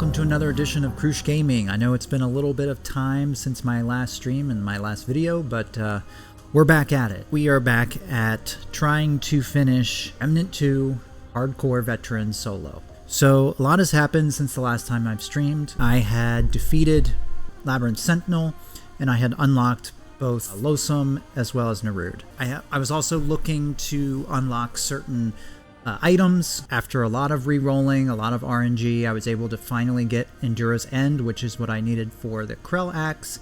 welcome to another edition of Krush Gaming. I know it's been a little bit of time since my last stream and my last video, but we're back at it. We are back at trying to finish Remnant 2 Hardcore Veteran Solo. So a lot has happened since the last time I've streamed. I had defeated Labyrinth Sentinel, and I had unlocked both Losomn as well as Nerude. I was also looking to unlock certain items. After a lot of re-rolling, a lot of RNG, I was able to finally get Endura's End, which is what I needed for the Krell Axe,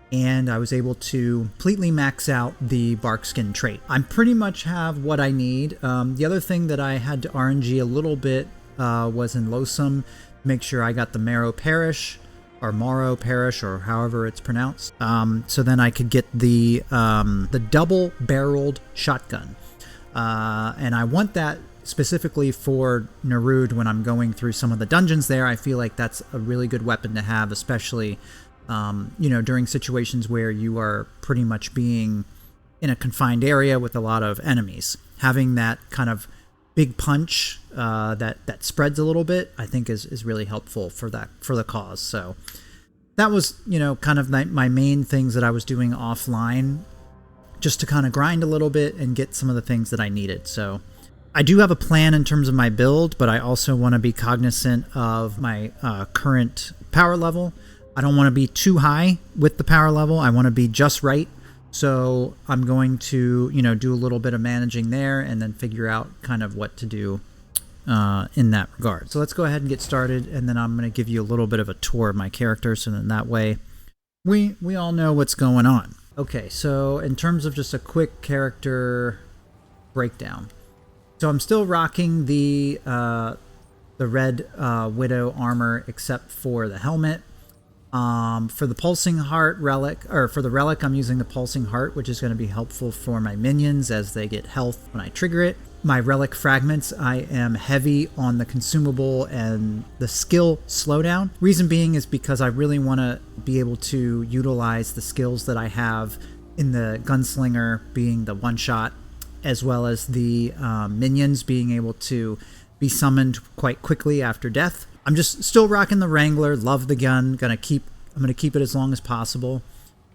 and I was able to completely max out the Barkskin trait. I pretty much have what I need. The other thing that I had to RNG a little bit was in Losomn, make sure I got the Marrow Parish, or Morrow Parish, or however it's pronounced, so then I could get the double-barreled shotgun. And I want that specifically for Nerude when I'm going through some of the dungeons there. I feel like that's a really good weapon to have, especially, you know, during situations where you are pretty much being in a confined area with a lot of enemies. Having that kind of big punch that spreads a little bit, I think is really helpful for the cause. So that was, you know, kind of my main things that I was doing offline, just to kind of grind a little bit and get some of the things that I needed. So I do have a plan in terms of my build, but I also want to be cognizant of my current power level. I don't want to be too high with the power level. I want to be just right. So I'm going to, you know, do a little bit of managing there and then figure out kind of what to do in that regard. So let's go ahead and get started, and then I'm going to give you a little bit of a tour of my character, so then that way we all know what's going on. Okay, so in terms of just a quick character breakdown. So I'm still rocking the red Widow armor except for the helmet. For the Pulsing Heart relic, or for the relic, I'm using the Pulsing Heart, which is going to be helpful for my minions as they get health when I trigger it. My relic fragments, I am heavy on the consumable and the skill slowdown. Reason being is because I really want to be able to utilize the skills that I have in the Gunslinger, being the one-shot, as well as the minions being able to be summoned quite quickly after death. I'm just still rocking the Wrangler, love the gun, I'm gonna keep it as long as possible.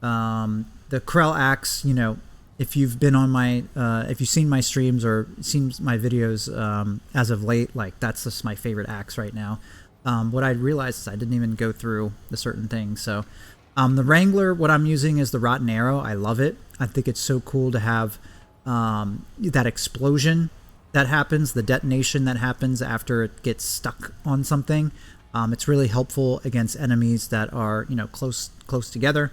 The Krell Axe, you know, if you've been on my, if you've seen my streams or seen my videos as of late, like that's just my favorite axe right now. What I realized is I didn't even go through the certain things. So the Wrangler, what I'm using is the Rotten Arrow. I love it. I think it's so cool to have that explosion that happens, the detonation that happens after it gets stuck on something. It's really helpful against enemies that are, you know, close together.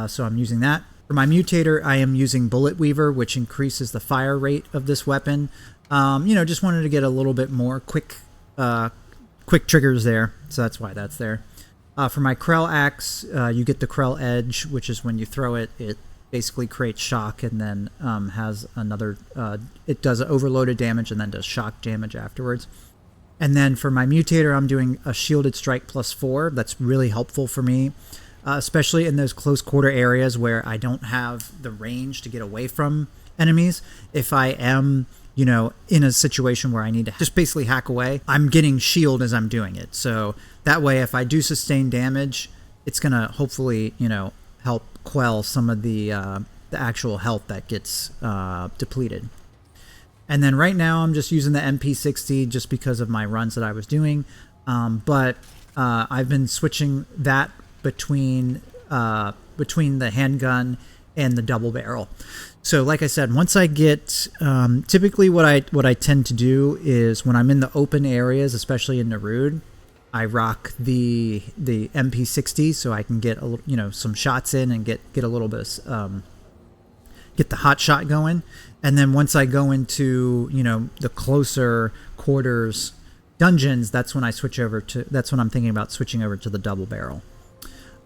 So I'm using that. For my mutator, I am using Bullet Weaver, which increases the fire rate of this weapon. You know, just wanted to get a little bit more quick triggers there, so that's why that's there. For my Krell Axe, you get the Krell Edge, which is when you throw it, it basically creates shock and then has another, it does overloaded damage and then does shock damage afterwards. And then for my mutator, I'm doing a shielded strike +4. That's really helpful for me, especially in those close quarter areas where I don't have the range to get away from enemies. If I am, you know, in a situation where I need to just basically hack away, I'm getting shield as I'm doing it. So that way, if I do sustain damage, it's going to hopefully, you know, help quell some of the actual health that gets depleted. And then right now I'm just using the MP60 just because of my runs that I was doing. But I've been switching that between the handgun and the double barrel. So like I said, once I get, typically what I tend to do is when I'm in the open areas, especially in Nerude, I rock the MP60 so I can get a, you know, some shots in and get a little bit of, get the hot shot going. And then once I go into, you know, the closer quarters dungeons, that's when I switch over to, that's when I'm thinking about switching over to the double barrel.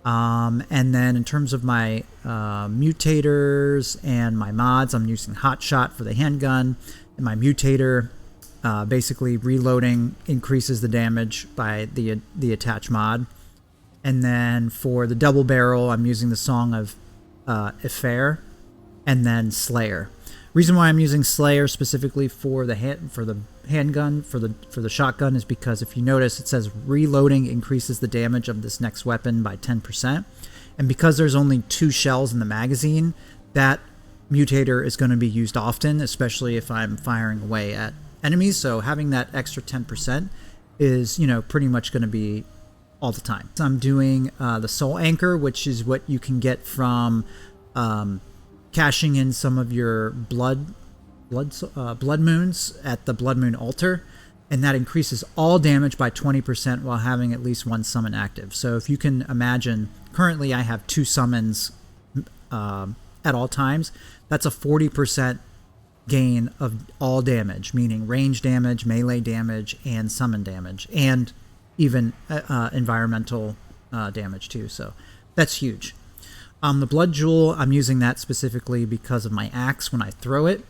And then in terms of my mutators and my mods, I'm using hot shot for the handgun, and my mutator, basically reloading increases the damage by the attach mod. And then for the double barrel, I'm using the Song of Ifair and then Slayer, Reason why I'm using Slayer specifically for the handgun, for the shotgun, is because if you notice, it says reloading increases the damage of this next weapon by 10%. And because there's only 2 shells in the magazine, that mutator is going to be used often, especially if I'm firing away at enemies. So having that extra 10% is, pretty much going to be all the time. So I'm doing the Soul Anchor, which is what you can get from cashing in some of your blood moons at the Blood Moon altar, and that increases all damage by 20% while having at least 1 summon active. So if you can imagine, currently I have 2 summons at all times. That's a 40% gain of all damage, meaning range damage, melee damage, and summon damage, and even environmental damage too. So that's huge. The Blood Jewel, I'm using that specifically because of my axe when I throw it.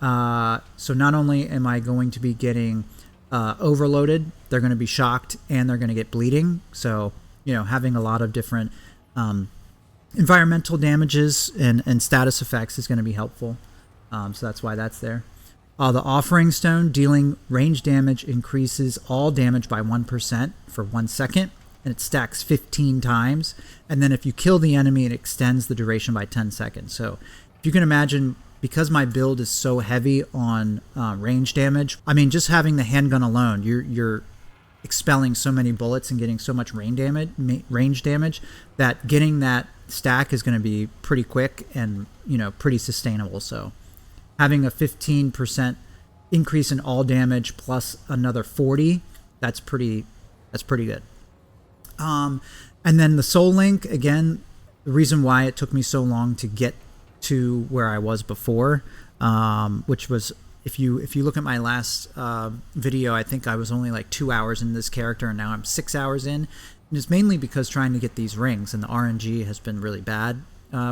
So not only am I going to be getting overloaded, they're going to be shocked, and they're going to get bleeding. So, having a lot of different environmental damages and status effects is going to be helpful. So that's why that's there. The Offering Stone, dealing range damage, increases all damage by 1% for 1 second, and it stacks 15 times. And then if you kill the enemy, it extends the duration by 10 seconds. So if you can imagine, because my build is so heavy on range damage, I mean, just having the handgun alone, you're expelling so many bullets and getting so much range damage that getting that stack is going to be pretty quick and, pretty sustainable. So having a 15% increase in all damage plus another 40, that's pretty good. And then the Soul Link, again, the reason why it took me so long to get to where I was before, which was, if you look at my last video, I think I was only like 2 hours in this character, and now I'm 6 hours in. And it's mainly because trying to get these rings, and the RNG has been really bad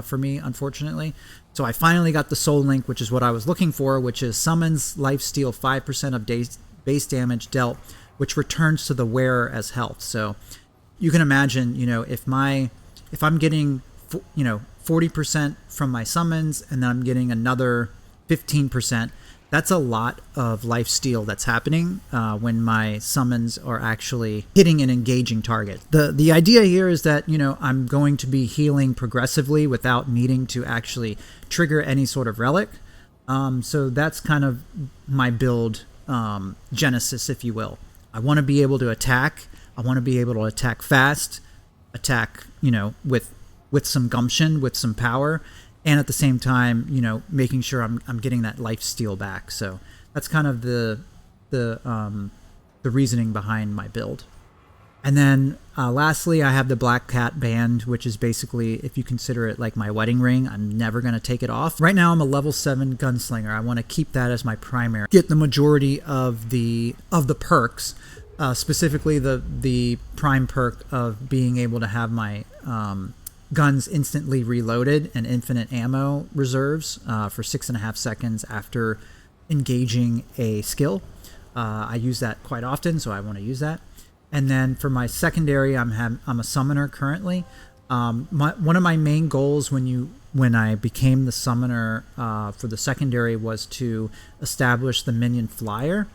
for me, unfortunately. So I finally got the Soul Link, which is what I was looking for, which is summons lifesteal 5% of base damage dealt, which returns to the wearer as health. So you can imagine, if I'm getting 40% from my summons, and then I'm getting another 15%, that's a lot of lifesteal that's happening when my summons are actually hitting an engaging target. The idea here is that, I'm going to be healing progressively without needing to actually trigger any sort of relic. So that's kind of my build genesis, if you will. I want to be able to attack. I want to be able to attack fast, attack, with some gumption, with some power, and at the same time, making sure I'm getting that life steal back. So that's kind of the reasoning behind my build. And then lastly, I have the Black Cat Band, which is basically, if you consider it like my wedding ring, I'm never going to take it off. Right now, I'm a level 7 gunslinger. I want to keep that as my primary. Get the majority of the perks. Specifically the prime perk of being able to have my guns instantly reloaded and infinite ammo reserves for 6.5 seconds after engaging a skill. I use that quite often, so I want to use that. And then for my secondary, I'm a summoner currently. One of my main goals when I became the summoner for the secondary was to establish the minion flyer.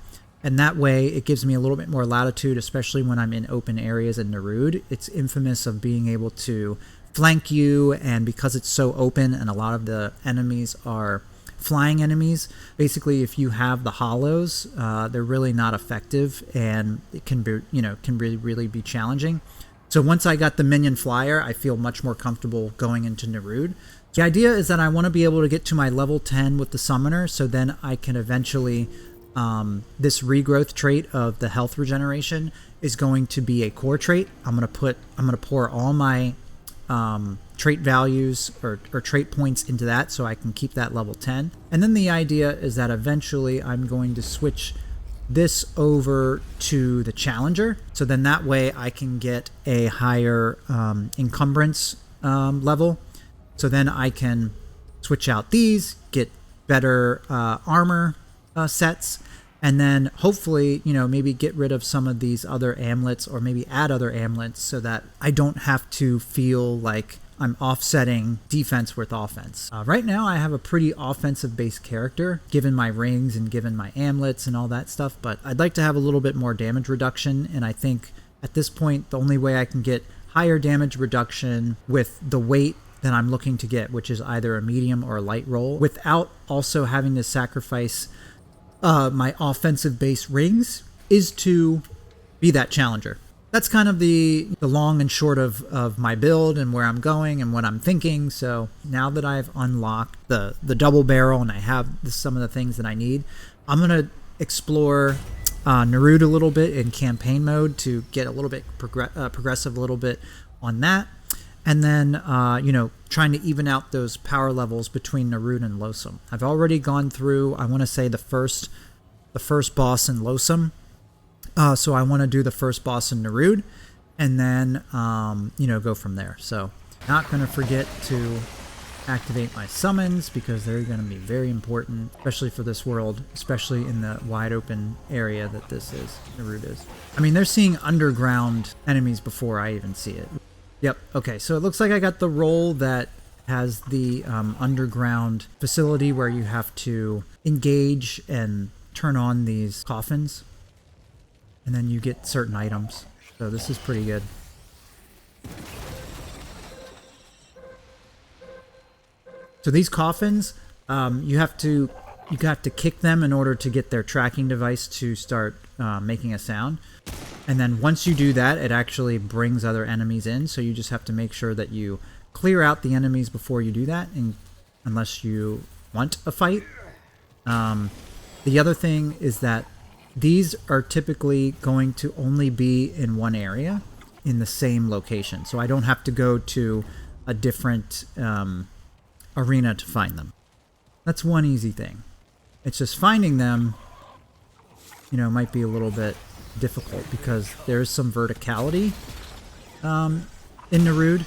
And that way, it gives me a little bit more latitude, especially when I'm in open areas in Narud. It's infamous of being able to flank you, and because it's so open and a lot of the enemies are flying enemies, basically if you have the hollows, they're really not effective, and it can be, can really be challenging. So once I got the minion flyer, I feel much more comfortable going into Narud. The idea is that I want to be able to get to my level 10 with the summoner, so then I can eventually... this regrowth trait of the health regeneration is going to be a core trait. I'm gonna pour all my trait values or trait points into that, so I can keep that level 10. And then the idea is that eventually I'm going to switch this over to the challenger, so then that way I can get a higher encumbrance level. So then I can switch out these, get better armor sets, and then hopefully, maybe get rid of some of these other amulets, or maybe add other amulets, so that I don't have to feel like I'm offsetting defense with offense. Right now I have a pretty offensive based character given my rings and given my amulets and all that stuff, but I'd like to have a little bit more damage reduction, and I think at this point the only way I can get higher damage reduction with the weight that I'm looking to get, which is either a medium or a light roll, without also having to sacrifice my offensive based rings, is to be that challenger. That's kind of the long and short of my build and where I'm going and what I'm thinking. So now that I've unlocked the double barrel and I have some of the things that I need, I'm going to explore Narud a little bit in campaign mode to get a little bit progressive a little bit on that. And then, trying to even out those power levels between Narud and Losomn. I've already gone through, I want to say, the first boss in Losomn. So I want to do the first boss in Narud, and then, go from there. So not going to forget to activate my summons, because they're going to be very important, especially for this world, especially in the wide open area that this is, Narud is. I mean, they're seeing underground enemies before I even see it. Yep, okay, so it looks like I got the role that has the underground facility where you have to engage and turn on these coffins, and then you get certain items. So this is pretty good. So these coffins, you have to kick them in order to get their tracking device to start making a sound. And then once you do that, it actually brings other enemies in. So you just have to make sure that you clear out the enemies before you do that, and unless you want a fight. The other thing is that these are typically going to only be in one area in the same location. So I don't have to go to a different arena to find them. That's one easy thing. It's just finding them, might be a little bit difficult because there's some verticality in Narud.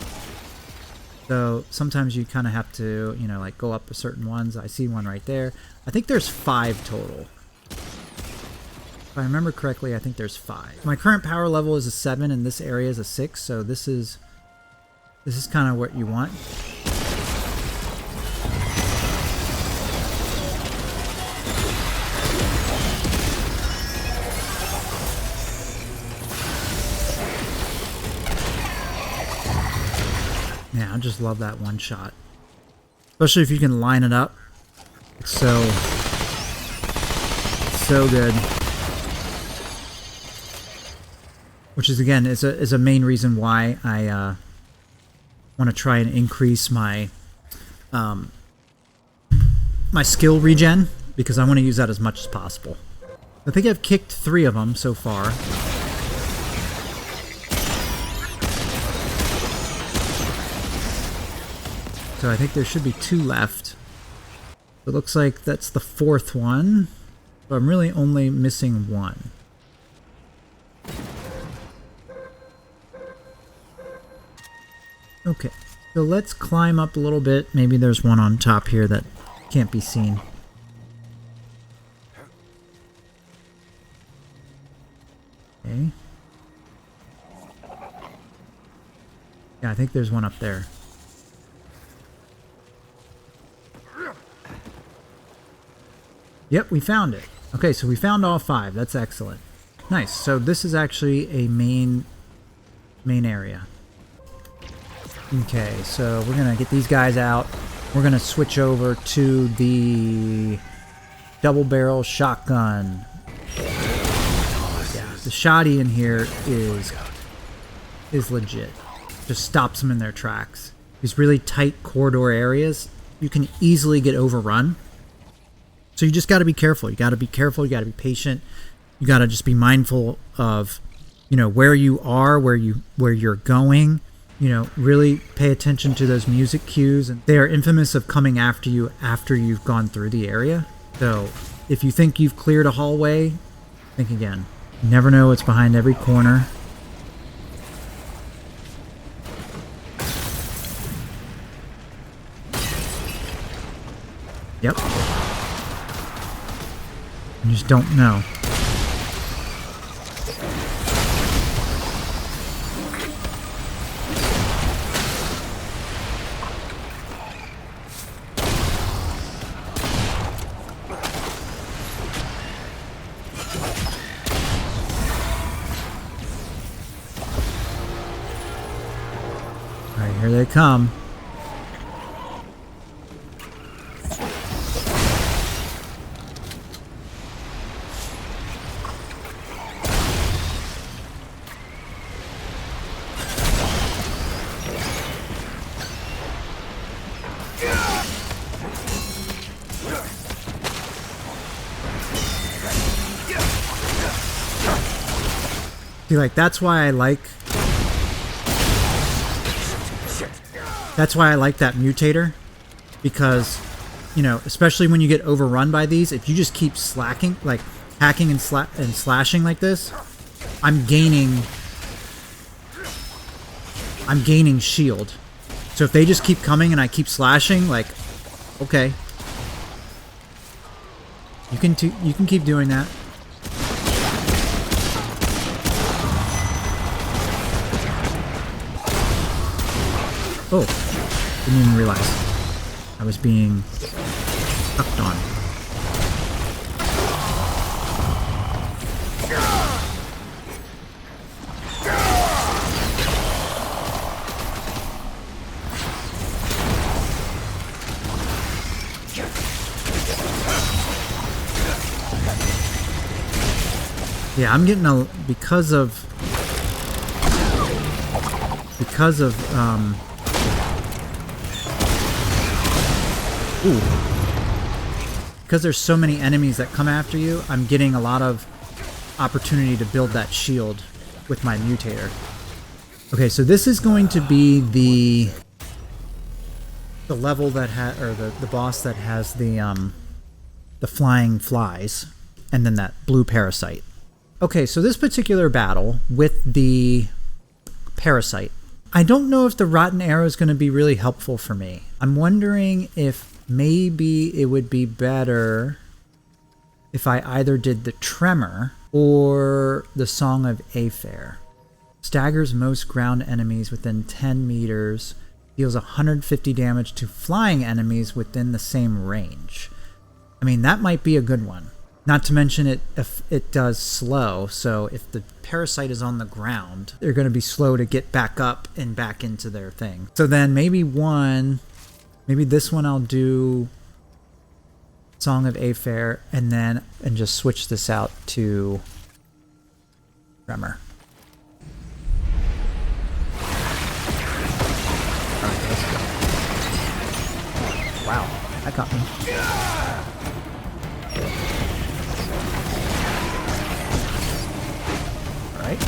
So sometimes you kind of have to, go up to certain ones. I see one right there. I think there's 5 total. If I remember correctly, I think there's 5. My current power level is a 7, and this area is a 6. So this is kind of what you want. Yeah, I just love that one shot. Especially if you can line it up. It's so good. Which is, again, is a main reason why I want to try and increase my my skill regen, because I want to use that as much as possible. I think I've kicked 3 of them so far. So I think there should be 2 left. It looks like that's the 4th one. So I'm really only missing 1. Okay, so let's climb up a little bit. Maybe there's one on top here that can't be seen. Okay. Yeah, I think there's one up there. Yep, we found it. Okay, so we found all 5. That's excellent. Nice. So this is actually a main area. Okay, so we're going to get these guys out. We're going to switch over to the double barrel shotgun. Yeah, the shotty in here is legit. Just stops them in their tracks. These really tight corridor areas, you can easily get overrun. So you just got to be careful. You got to be careful. You got to be patient. You got to just be mindful of, where you are, where you're going. Really pay attention to those music cues. And they are infamous of coming after you after you've gone through the area. So if you think you've cleared a hallway, think again. You never know what's behind every corner. Yep. You just don't know. Here they come. See, like, that's why I like that mutator, because, you know, especially when you get overrun by these, if you just keep slacking, like hacking and slashing like this, I'm gaining shield. So if they just keep coming and I keep slashing, like, okay, you can keep doing that. Oh, didn't even realize I was being sucked on. Yeah, I'm getting a because of because there's so many enemies that come after you, I'm getting a lot of opportunity to build that shield with my mutator. Okay, so this is going to be the level that or the boss that has the flying flies and then that blue parasite. Okay, so this particular battle with the parasite, I don't know if the rotten arrow is going to be really helpful for me. I'm wondering if maybe it would be better if I either did the tremor or the Song of Aether. Staggers most ground enemies within 10 meters, deals 150 damage to flying enemies within the same range. I mean, that might be a good one. Not to mention it does slow, so if the parasite is on the ground, they're going to be slow to get back up and back into their thing. So then maybe this one I'll do Song of Aether and just switch this out to Tremor. Alright, let's go. Wow, that got me. Alright.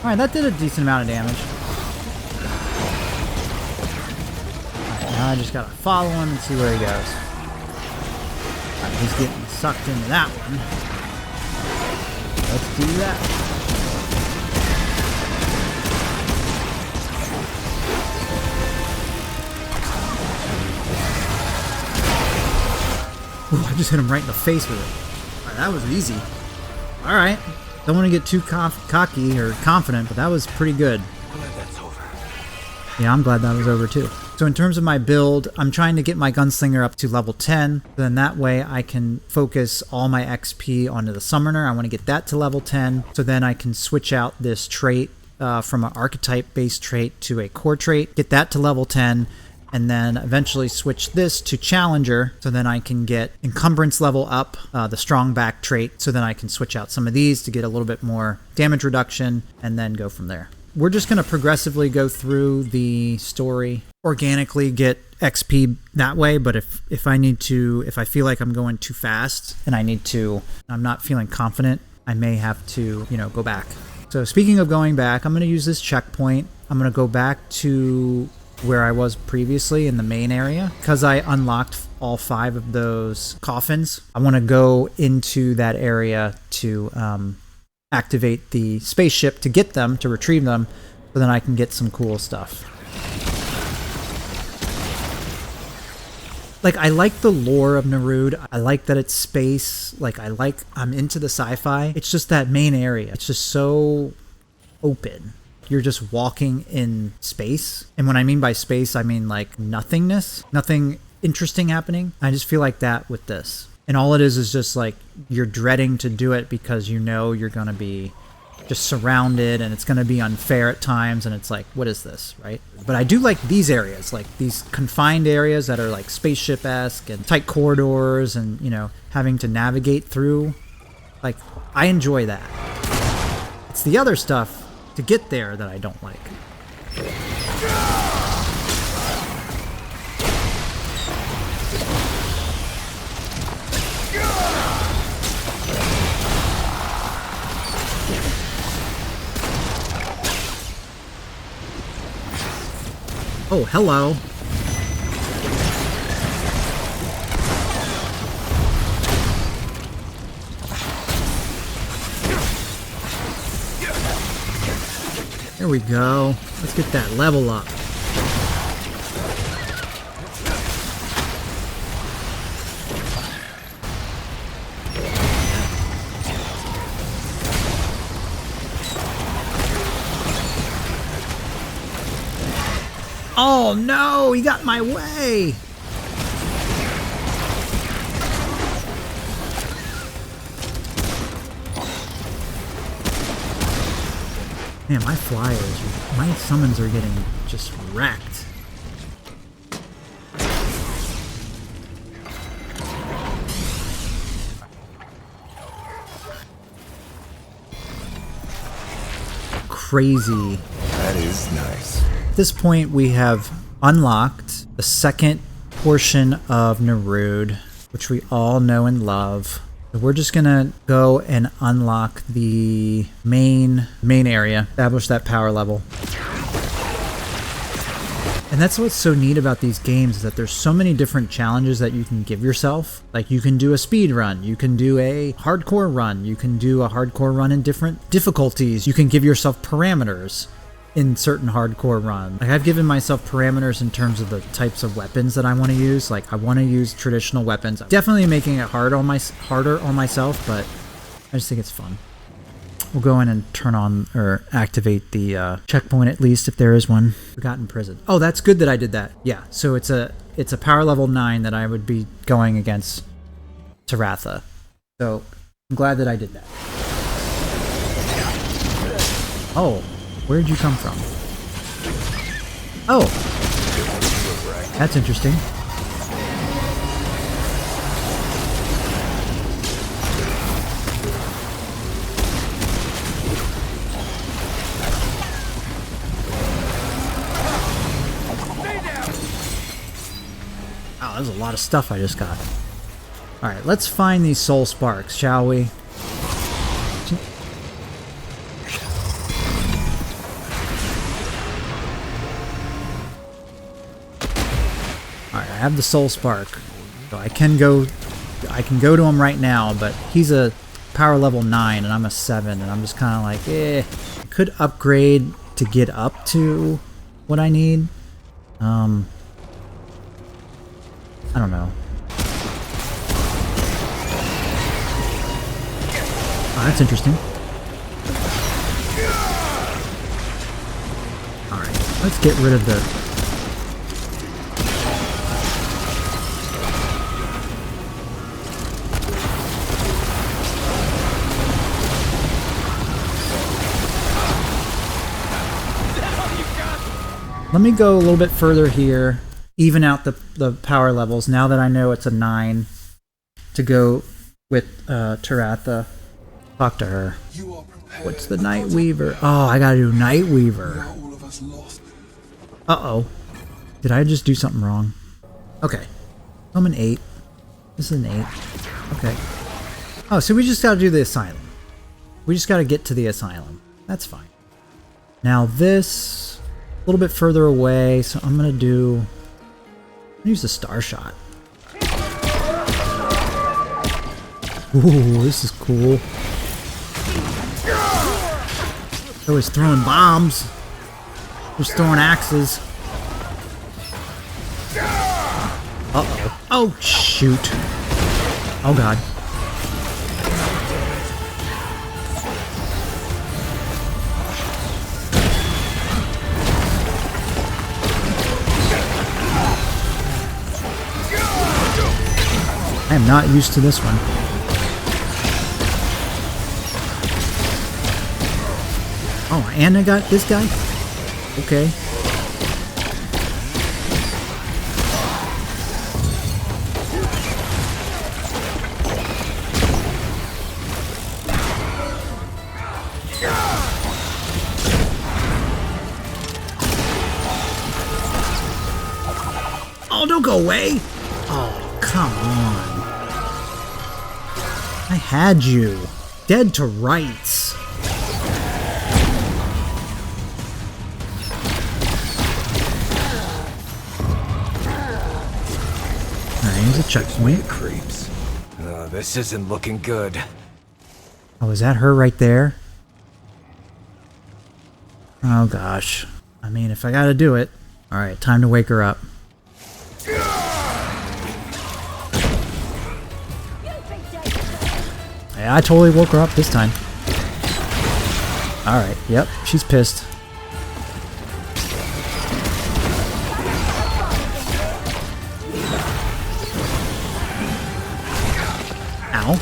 Alright, that did a decent amount of damage. Alright, now I just gotta follow him and see where he goes. Alright, he's getting sucked into that one. Let's do that. Ooh, I just hit him right in the face with it. Alright, that was easy. Alright. Don't want to get too cocky or confident, but that was pretty good. I'm glad that's over. Yeah, I'm glad that was over too. So in terms of my build, I'm trying to get my gunslinger up to level 10. Then that way I can focus all my XP onto the summoner. I want to get that to level 10. So then I can switch out this trait from an archetype-based trait to a core trait, get that to level 10, and then eventually switch this to Challenger, so then I can get Encumbrance level up, the Strong Back trait, so then I can switch out some of these to get a little bit more damage reduction, and then go from there. We're just going to progressively go through the story, organically get XP that way, but if I feel like I'm going too fast, and I'm not feeling confident, I may have to, go back. So speaking of going back, I'm going to use this checkpoint. I'm going to go back to where I was previously in the main area. Because I unlocked all 5 of those coffins, I want to go into that area to activate the spaceship to get them, to retrieve them, so then I can get some cool stuff. Like, I like the lore of Naruud. I like that it's space. Like, I'm into the sci-fi. It's just that main area. It's just so open. You're just walking in space. And when I mean by space, I mean like nothingness. Nothing interesting happening. I just feel like that with this. And all it is just like you're dreading to do it because you know you're going to be just surrounded and it's going to be unfair at times, and it's like, what is this, right? But I do like these areas, like these confined areas that are like spaceship-esque and tight corridors and, you know, having to navigate through. Like, I enjoy that. It's the other stuff to get there that I don't like. Oh, hello. There we go. Let's get that level up. Oh no, he got in my way! Man, my summons are getting just wrecked. Crazy. That is nice. At this point, we have unlocked the second portion of Naruud, which we all know and love. So we're just gonna go and unlock the main area, establish that power level. And that's what's so neat about these games, is that there's so many different challenges that you can give yourself. Like, you can do a speed run, you can do a hardcore run, you can do a hardcore run in different difficulties, you can give yourself parameters in certain hardcore runs. Like, I've given myself parameters in terms of the types of weapons that I want to use. Like, I want to use traditional weapons. Definitely making it harder on myself, but I just think it's fun. We'll go in and turn on or activate the checkpoint, at least if there is one. Forgotten Prison. Oh, that's good that I did that. Yeah, so it's a power level 9 that I would be going against Tal'Ratha. So I'm glad that I did that. Oh. Where'd you come from? Oh! That's interesting. Wow, there's a lot of stuff I just got. Alright, let's find these soul sparks, shall we? I have the soul spark, so I can go to him right now, but he's a power level 9 and I'm a 7, and I'm just kind of like, I could upgrade to get up to what I need. I don't know. Oh, that's interesting. Alright, let's get rid of the... Let me go a little bit further here, even out the power levels, now that I know it's a 9, to go with Tal'Ratha. Talk to her. What's the Nightweaver? Oh, I gotta do Nightweaver. Uh-oh. Did I just do something wrong? Okay. I'm an 8. This is an 8. Okay. Oh, so we just gotta do the asylum. We just gotta get to the asylum. That's fine. Now this... a little bit further away, so I'm gonna use the star shot. Ooh, this is cool. They're always throwing bombs. Just throwing axes. Uh-oh. Oh, shoot. Oh, God. I am not used to this one. Oh, and I got this guy? Okay. Oh, don't go away! Oh, come on. I had you. Dead to rights. Alright, here's a checkpoint. Creeps. This isn't looking good. Oh, is that her right there? Oh gosh. I mean, if I gotta do it. Alright, time to wake her up. Yeah, I totally woke her up this time. Alright, yep, she's pissed. Ow.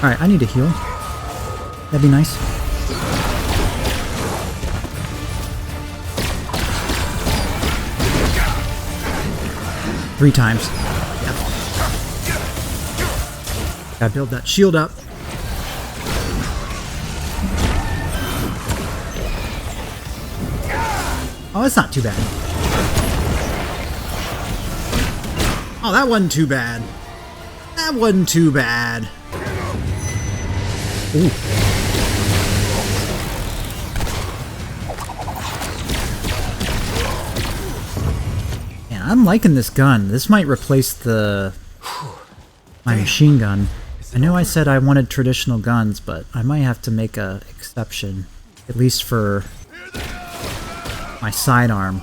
Alright, I need to heal. That'd be nice. Three times. Yep. Gotta build that shield up. Oh, that's not too bad. Oh, that wasn't too bad. That wasn't too bad. Ooh. Man, I'm liking this gun. This might replace my machine gun. I know I said I wanted traditional guns, but I might have to make an exception. At least for my sidearm.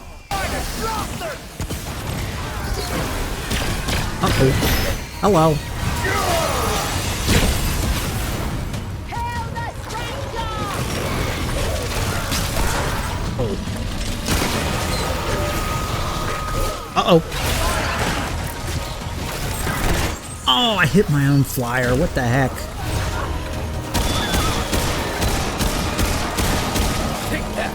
Uh-oh. Hello. Oh. Uh-oh. Oh, I hit my own flyer. What the heck? Take that.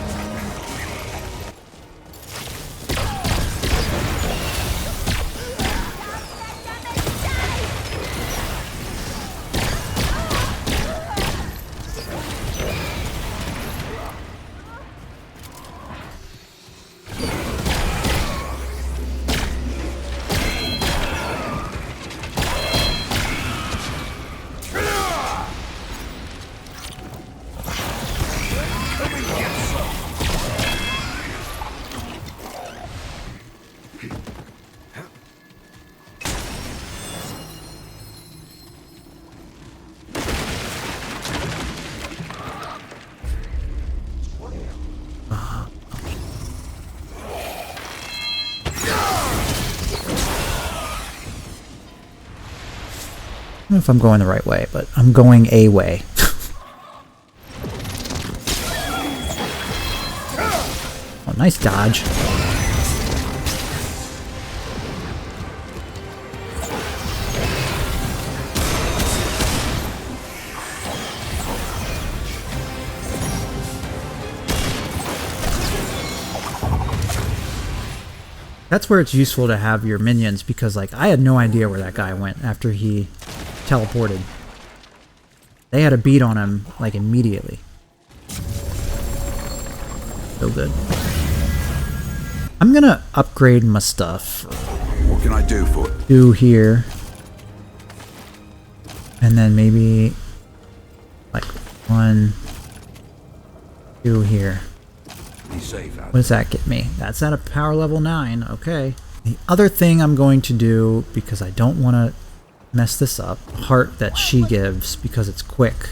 I don't know if I'm going the right way, but I'm going a way. Oh, nice dodge. That's where it's useful to have your minions, because like I had no idea where that guy went after he teleported. They had a beat on him like immediately. So good. I'm gonna upgrade my stuff. What can I do for it? Do here. And then maybe like 1, 2 here. Be safe out. What does that get me? That's at a power level 9. Okay. The other thing I'm going to do, because I don't want to mess this up, heart that she gives because it's quick.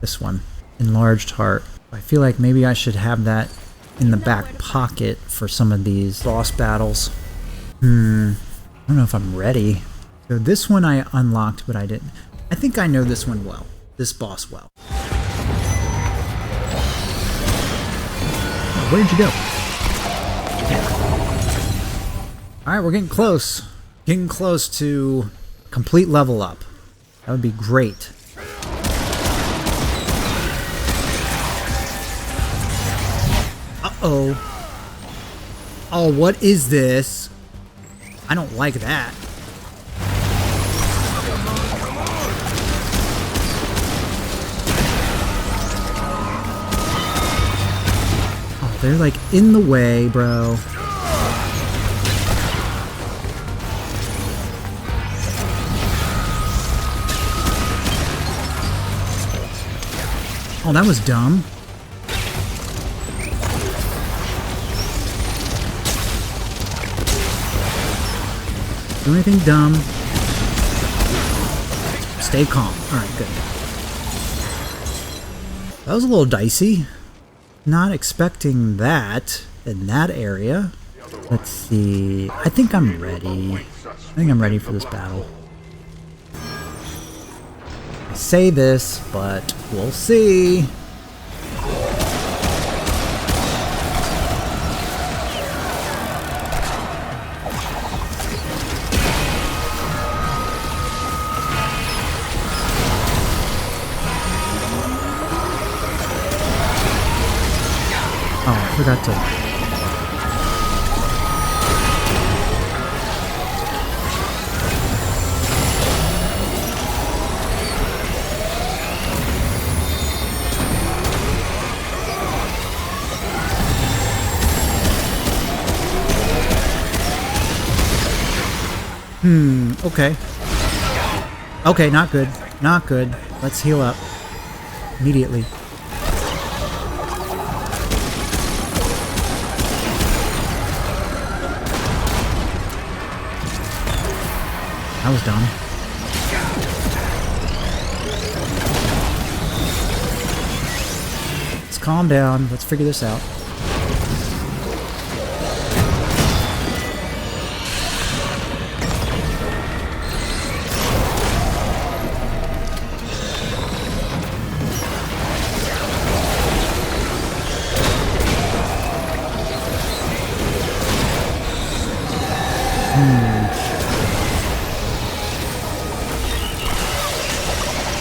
This one. Enlarged heart. I feel like maybe I should have that in the back pocket for some of these boss battles. I don't know if I'm ready. So this one I unlocked, but I didn't. I think I know this one well. This boss well. Oh, where'd you go? Alright, we're getting close. Getting close to complete level up. That would be great. Uh-oh. Oh, what is this? I don't like that. Oh, they're like in the way, bro. Oh, that was dumb. Do anything dumb. Stay calm. Alright, good. That was a little dicey. Not expecting that in that area. Let's see. I think I'm ready. I think I'm ready for this battle. I say this, but we'll see. Oh, I forgot to... Okay. Okay, not good. Not good. Let's heal up. Immediately. That was dumb. Let's calm down. Let's figure this out.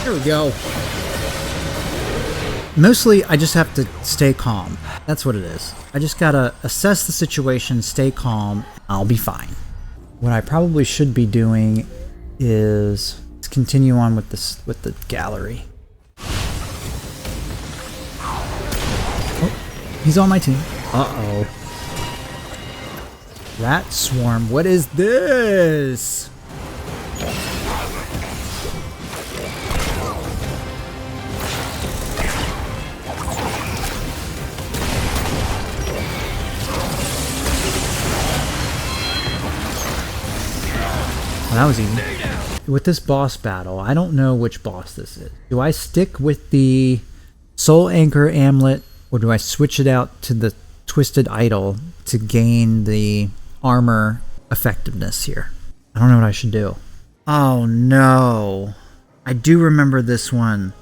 There we go. Mostly, I just have to stay calm. That's what it is. I just gotta assess the situation, stay calm, I'll be fine. What I probably should be doing is continue on with this, with the gallery. Oh, he's on my team. Uh-oh. Rat swarm, what is this? Well, that was easy. With this boss battle, I don't know which boss this is. Do I stick with the Soul Anchor Amulet, or do I switch it out to the Twisted Idol to gain the armor effectiveness here? I don't know what I should do. Oh no. I do remember this one.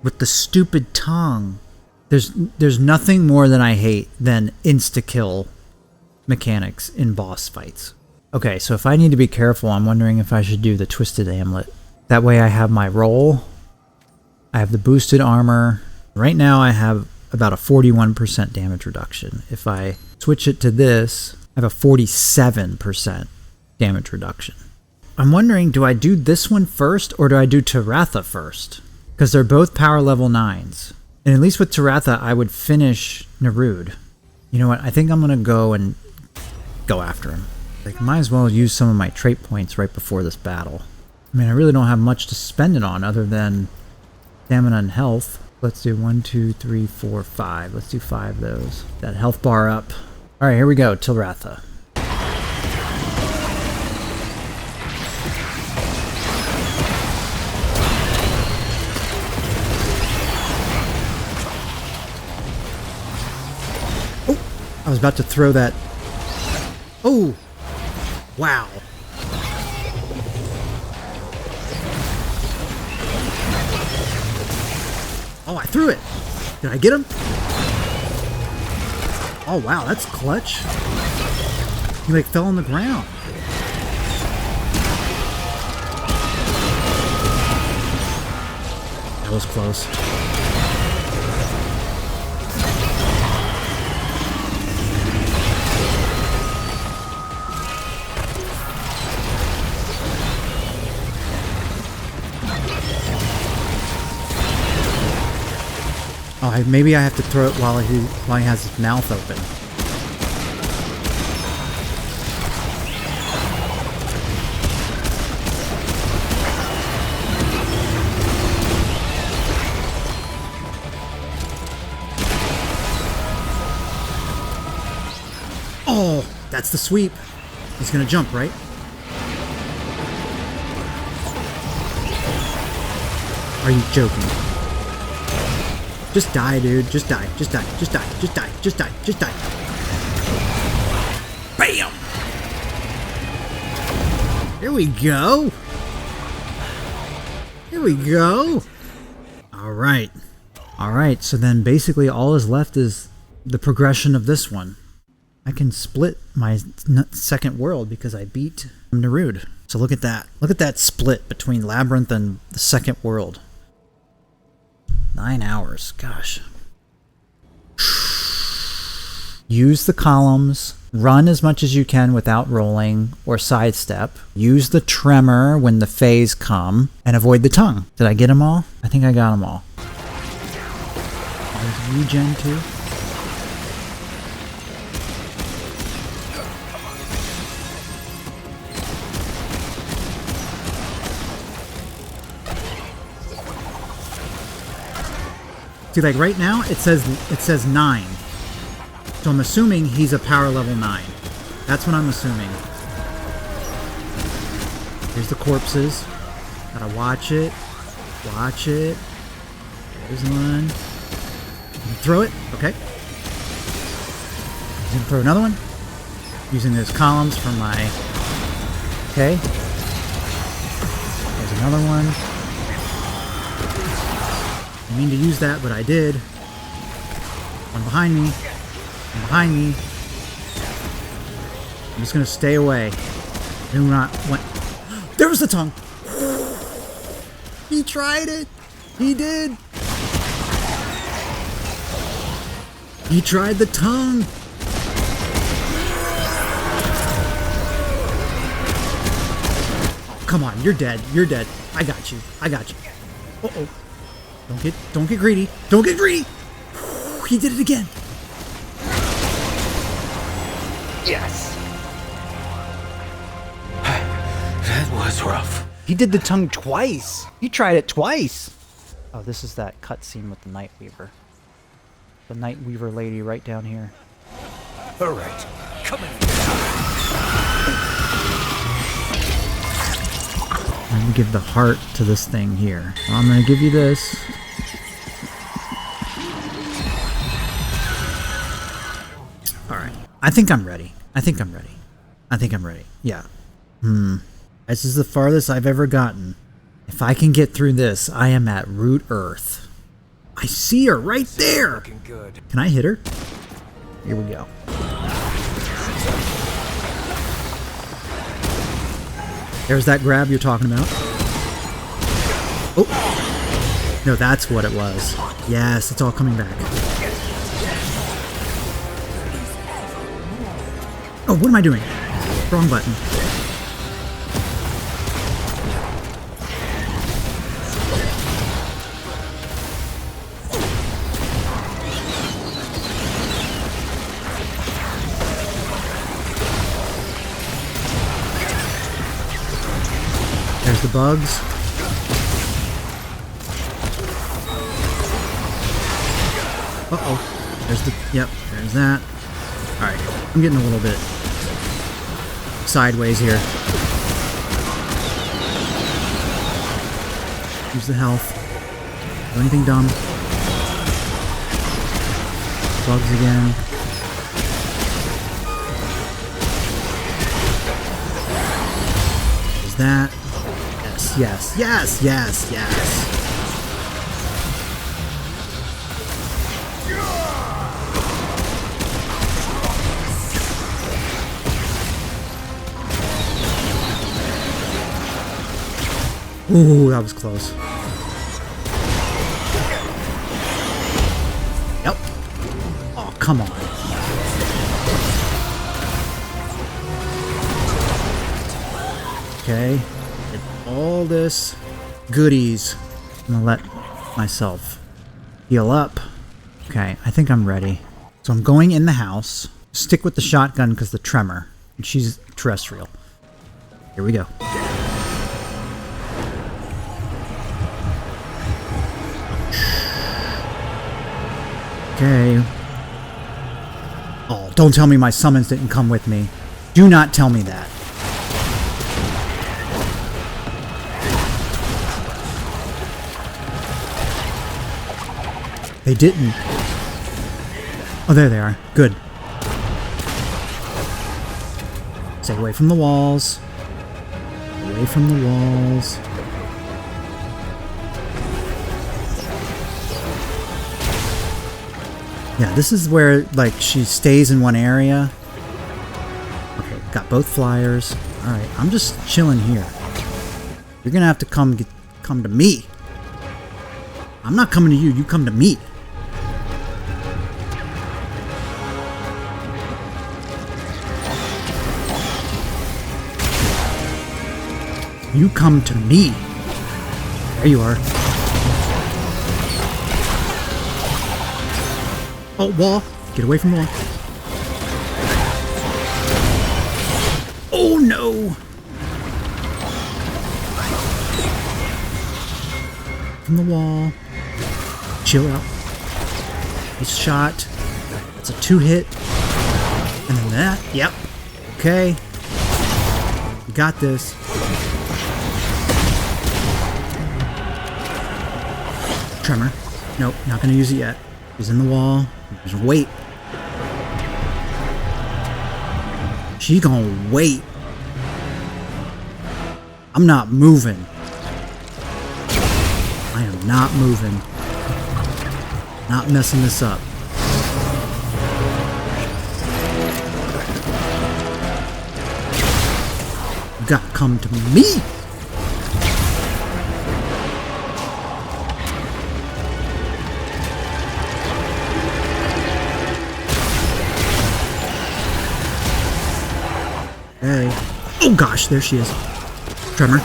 With the stupid tongue. There's nothing more than I hate than insta-kill mechanics in boss fights. Okay, so if I need to be careful, I'm wondering if I should do the Twisted Amulet. That way I have my roll, I have the boosted armor. Right now I have about a 41% damage reduction. If I switch it to this, I have a 47% damage reduction. I'm wondering, do I do this one first or do I do Tal'Ratha first? Because they're both power level 9s. And at least with Tal'Ratha, I would finish Nerud. You know what, I think I'm going to go and go after him. Like, might as well use some of my trait points right before this battle. I mean, I really don't have much to spend it on other than stamina and health. Let's do 1, 2, 3, 4, 5. Let's do 5 of those. That health bar up. Alright, here we go. Tal'Ratha. I was about to throw that. Oh! Wow. Oh, I threw it. Did I get him? Oh, wow, that's clutch. He like fell on the ground. That was close. Oh, maybe I have to throw it while he has his mouth open. Oh, that's the sweep. He's gonna jump, right? Are you joking? Just die, dude. Just die. Just die. Just die. Just die. Just die. Just die. Bam! Here we go. Here we go. All right. All right. So then basically all is left is the progression of this one. I can split my second world because I beat Nerud. So look at that. Look at that split between Labyrinth and the second world. 9 hours. Gosh. Use the columns. Run as much as you can without rolling or sidestep. Use the tremor when the phase come. And avoid the tongue. Did I get them all? I think I got them all. There's regen too. See, like right now, it says 9. So I'm assuming he's a power level 9. That's what I'm assuming. Here's the corpses. Gotta watch it. Watch it. There's one. Throw it. Okay. He's gonna throw another one. Using those columns for my... Okay. There's another one. I didn't mean to use that, but I did. One behind me. One behind me. I'm just gonna stay away. Do not want. There was the tongue. He tried it. He did. He tried the tongue. Come on, you're dead. You're dead. I got you. I got you. Uh-oh. Don't get greedy. Don't get greedy. He did it again. Yes. That was rough. He did the tongue twice. He tried it twice. Oh, this is that cutscene with the Nightweaver. The Nightweaver lady right down here. All right. Come in. I'm gonna give the heart to this thing here. I'm gonna give you this. Alright. I think I'm ready. I think I'm ready. I think I'm ready. Yeah. This is the farthest I've ever gotten. If I can get through this, I am at Root Earth. I see her right there! Looking good. Can I hit her? Here we go. There's that grab you're talking about. Oh! No, that's what it was. Yes, it's all coming back. Oh, what am I doing? Wrong button. There's the bugs. Uh-oh. There's the... Yep, there's that. Alright, I'm getting a little bit sideways here. Use the health. Do anything dumb. Bugs again. that. Yes, yes, yes, yes, yes. Ooh, that was close. Yep. Oh, come on. Okay. Get all this goodies. I'm gonna let myself heal up. Okay, I think I'm ready. So I'm going in the house. Stick with the shotgun because the tremor. And she's terrestrial. Here we go. Okay. Oh, don't tell me my summons didn't come with me. Do not tell me that. They didn't. Oh, there they are. Good. Stay away from the walls. Away from the walls. Yeah, this is where, like, she stays in one area. Okay, got both flyers. Alright, I'm just chilling here. You're gonna have to come to me. I'm not coming to you, you come to me. You come to me. There you are. Oh, wall. Get away from the wall. Oh, no. From the wall. Chill out. Nice shot. That's a 2-hit. And then that. Yep. Okay. You got this. Tremor. Nope, not gonna use it yet. He's in the wall. Just wait. She's gonna wait. I'm not moving. I am not moving. Not messing this up. You gotta come to me. Hey. Oh gosh, there she is. Tremor.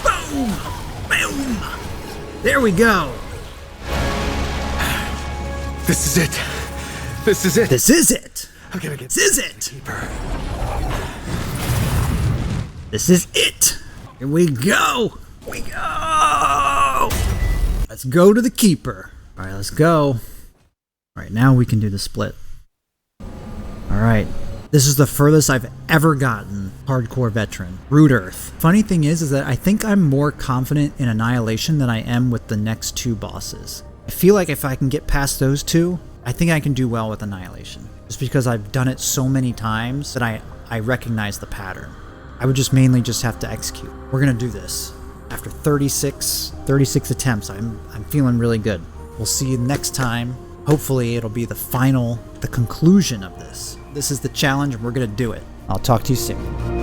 Boom! Boom! There we go! This is it. This is it. This is it! I'm gonna get This is it! deeper. This is it! Here we go! We go! Let's go to the keeper. Alright, let's go. Alright, now we can do the split. Alright. This is the furthest I've ever gotten. Hardcore Veteran. Root Earth. Funny thing is that I think I'm more confident in Annihilation than I am with the next two bosses. I feel like if I can get past those two, I think I can do well with Annihilation. Just because I've done it so many times that I recognize the pattern. I would just mainly just have to execute. We're gonna do this. After 36 attempts, I'm feeling really good. We'll see you next time. Hopefully it'll be the conclusion of this. This is the challenge and we're gonna do it. I'll talk to you soon.